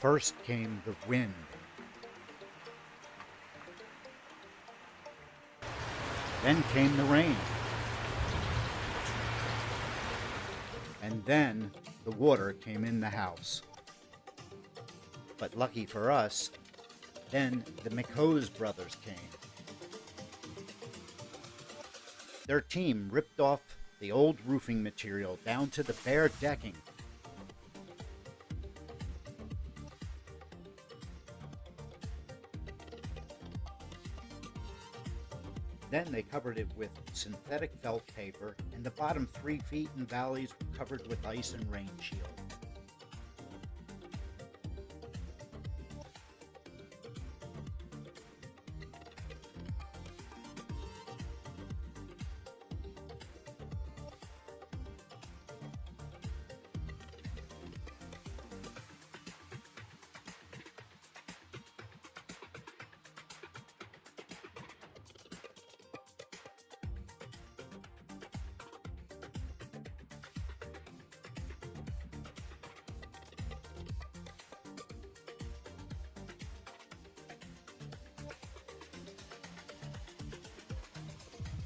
First came the wind. Then came the rain. And then the water came in the house. But lucky for us, then the McHose Brothers came. Their team ripped off the old roofing material down to the bare decking. Then they covered it with synthetic felt paper, and the bottom 3 feet in valleys were covered with ice and rain shield.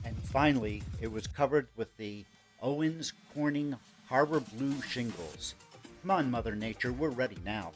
And finally, it was covered with the Owens Corning Harbor Blue shingles. Come on, Mother Nature, we're ready now.